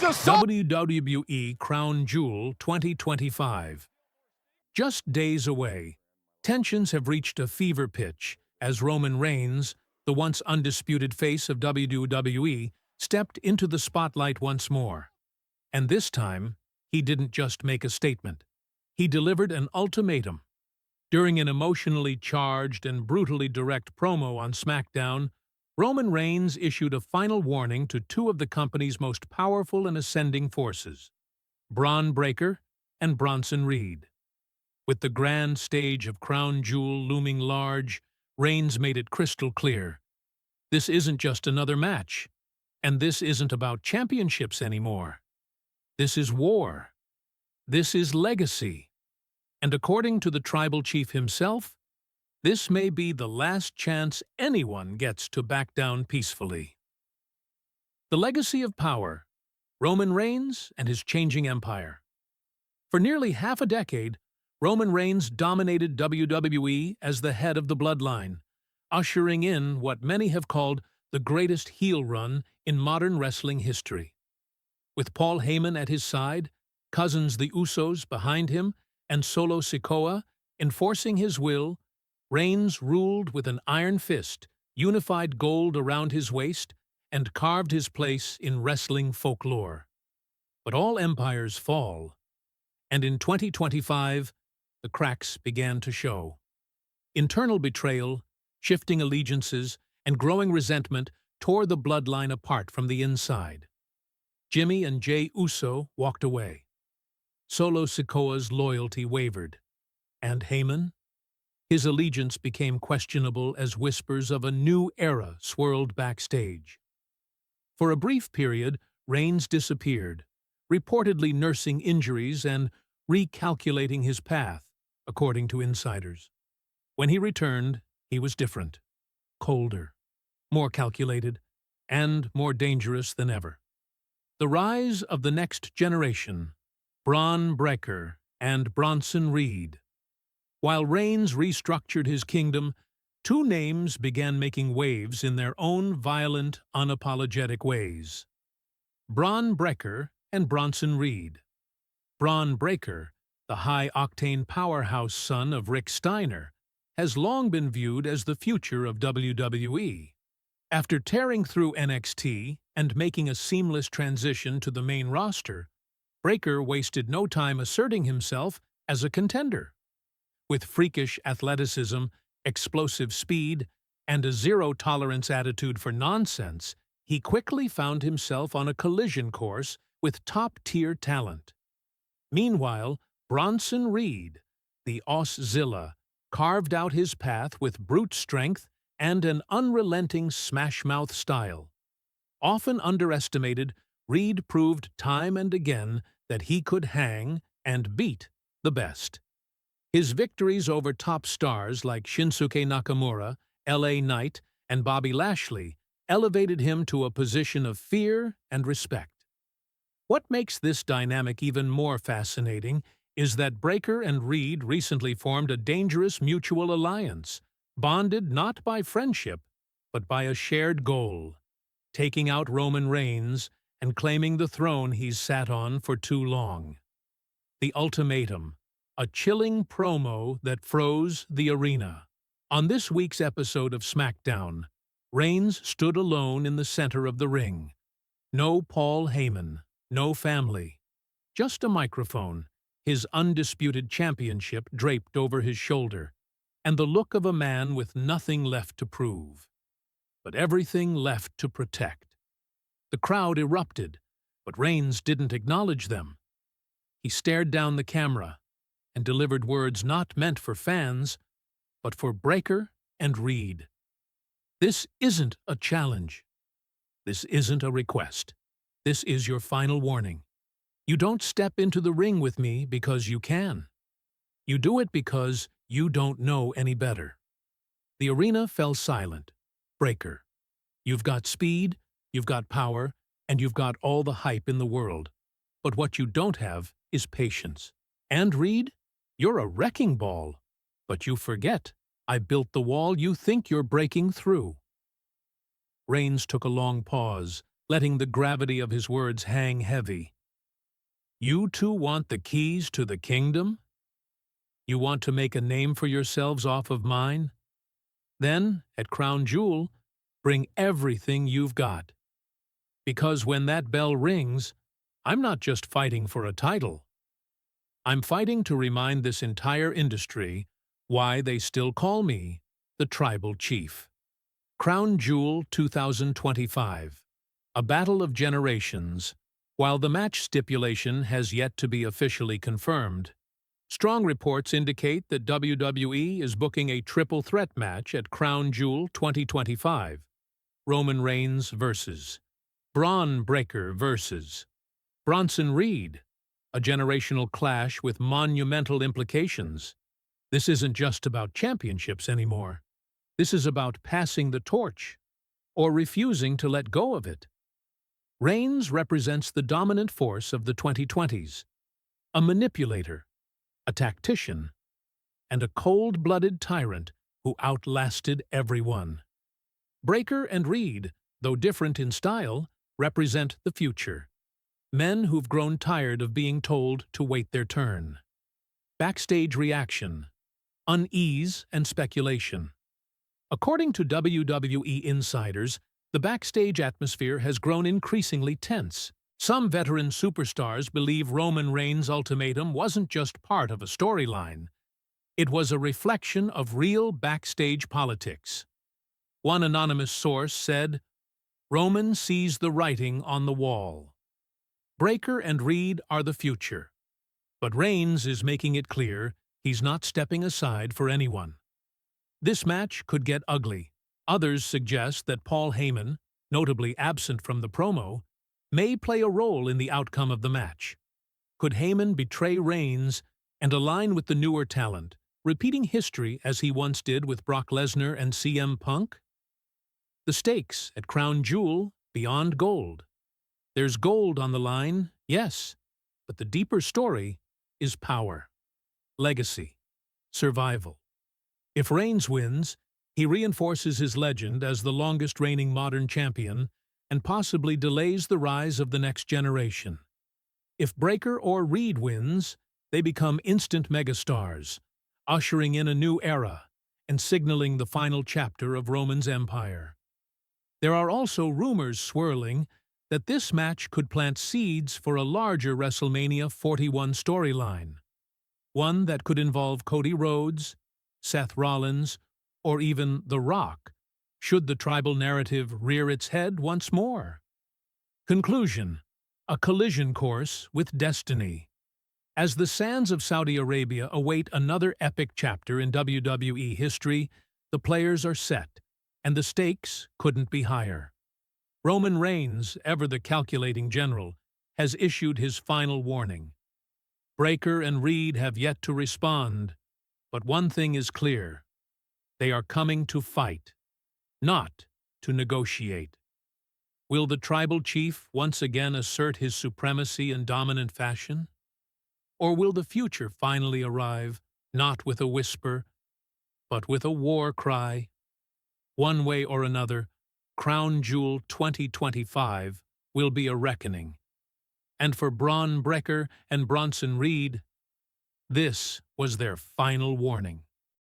WWE Crown Jewel 2025. Just days away, tensions have reached a fever pitch as Roman Reigns, the once undisputed face of WWE, stepped into the spotlight once more. And this time, he didn't just make a statement. He delivered an ultimatum. During an emotionally charged and brutally direct promo on SmackDown, Roman Reigns issued a final warning to two of the company's most powerful and ascending forces, Bron Breakker and Bronson Reed. With the grand stage of Crown Jewel looming large, Reigns made it crystal clear. This isn't just another match, and this isn't about championships anymore. This is war. This is legacy. And according to the tribal chief himself, this may be the last chance anyone gets to back down peacefully. The legacy of power, Roman Reigns and his changing empire. For nearly half a decade, Roman Reigns dominated WWE as the head of the Bloodline, ushering in what many have called the greatest heel run in modern wrestling history. With Paul Heyman at his side, cousins the Usos behind him, and Solo Sikoa enforcing his will, Reigns ruled with an iron fist, unified gold around his waist, and carved his place in wrestling folklore. But all empires fall, and in 2025, the cracks began to show. Internal betrayal, shifting allegiances, and growing resentment tore the Bloodline apart from the inside. Jimmy and Jey Uso walked away. Solo Sikoa's loyalty wavered. And Heyman? His allegiance became questionable as whispers of a new era swirled backstage. For a brief period, Reigns disappeared, reportedly nursing injuries and recalculating his path, according to insiders. When he returned, he was different, colder, more calculated, and more dangerous than ever. The rise of the next generation, Bron Breakker and Bronson Reed. While Reigns restructured his kingdom, two names began making waves in their own violent, unapologetic ways. Bron Breakker and Bronson Reed. Bron Breakker, the high-octane powerhouse son of Rick Steiner, has long been viewed as the future of WWE. After tearing through NXT and making a seamless transition to the main roster, Breakker wasted no time asserting himself as a contender. With freakish athleticism, explosive speed, and a zero-tolerance attitude for nonsense, he quickly found himself on a collision course with top-tier talent. Meanwhile, Bronson Reed, the Auszilla, carved out his path with brute strength and an unrelenting smash-mouth style. Often underestimated, Reed proved time and again that he could hang and beat the best. His victories over top stars like Shinsuke Nakamura, LA Knight, and Bobby Lashley elevated him to a position of fear and respect. What makes this dynamic even more fascinating is that Breakker and Reed recently formed a dangerous mutual alliance, bonded not by friendship, but by a shared goal, taking out Roman Reigns and claiming the throne he's sat on for too long. The Ultimatum, a chilling promo that froze the arena. On this week's episode of SmackDown, Reigns stood alone in the center of the ring. No Paul Heyman, no family, just a microphone, his undisputed championship draped over his shoulder, and the look of a man with nothing left to prove, but everything left to protect. The crowd erupted, but Reigns didn't acknowledge them. He stared down the camera and delivered words not meant for fans, but for Breakker and Reed. This isn't a challenge. This isn't a request. This is your final warning. You don't step into the ring with me because you can. You do it because you don't know any better. The arena fell silent. Breakker, you've got speed, you've got power, and you've got all the hype in the world. But what you don't have is patience. And Reed, you're a wrecking ball. But you forget, I built the wall you think you're breaking through. Reigns took a long pause, letting the gravity of his words hang heavy. You two want the keys to the kingdom? You want to make a name for yourselves off of mine? Then, at Crown Jewel, bring everything you've got. Because when that bell rings, I'm not just fighting for a title. I'm fighting to remind this entire industry why they still call me the Tribal Chief. Crown Jewel 2025. A battle of generations. While the match stipulation has yet to be officially confirmed, strong reports indicate that WWE is booking a triple threat match at Crown Jewel 2025. Roman Reigns vs. Bron Breakker vs. Bronson Reed. A generational clash with monumental implications. This isn't just about championships anymore. This is about passing the torch, or refusing to let go of it. Reigns represents the dominant force of the 2020s, a manipulator, a tactician, and a cold-blooded tyrant who outlasted everyone. Breakker and Reed, though different in style, represent the future. Men who've grown tired of being told to wait their turn. Backstage reaction, unease and speculation. According to WWE insiders, the backstage atmosphere has grown increasingly tense. Some veteran superstars believe Roman Reigns' ultimatum wasn't just part of a storyline. It was a reflection of real backstage politics. One anonymous source said, "Roman sees the writing on the wall. Breakker and Reed are the future. But Reigns is making it clear he's not stepping aside for anyone." This match could get ugly. Others suggest that Paul Heyman, notably absent from the promo, may play a role in the outcome of the match. Could Heyman betray Reigns and align with the newer talent, repeating history as he once did with Brock Lesnar and CM Punk? The stakes at Crown Jewel beyond gold. There's gold on the line, yes, but the deeper story is power, legacy, survival. If Reigns wins, he reinforces his legend as the longest-reigning modern champion and possibly delays the rise of the next generation. If Breakker or Reed wins, they become instant megastars, ushering in a new era and signaling the final chapter of Roman's empire. There are also rumors swirling that this match could plant seeds for a larger WrestleMania 41 storyline, one that could involve Cody Rhodes, Seth Rollins, or even The Rock, should the tribal narrative rear its head once more. Conclusion: a collision course with destiny. As the sands of Saudi Arabia await another epic chapter in WWE history, the players are set, and the stakes couldn't be higher. Roman Reigns, ever the calculating general, has issued his final warning. Breakker and Reed have yet to respond, but one thing is clear. They are coming to fight, not to negotiate. Will the tribal chief once again assert his supremacy in dominant fashion? Or will the future finally arrive, not with a whisper, but with a war cry? One way or another, Crown Jewel 2025 will be a reckoning. And for Bron Breakker and Bronson Reed, this was their final warning.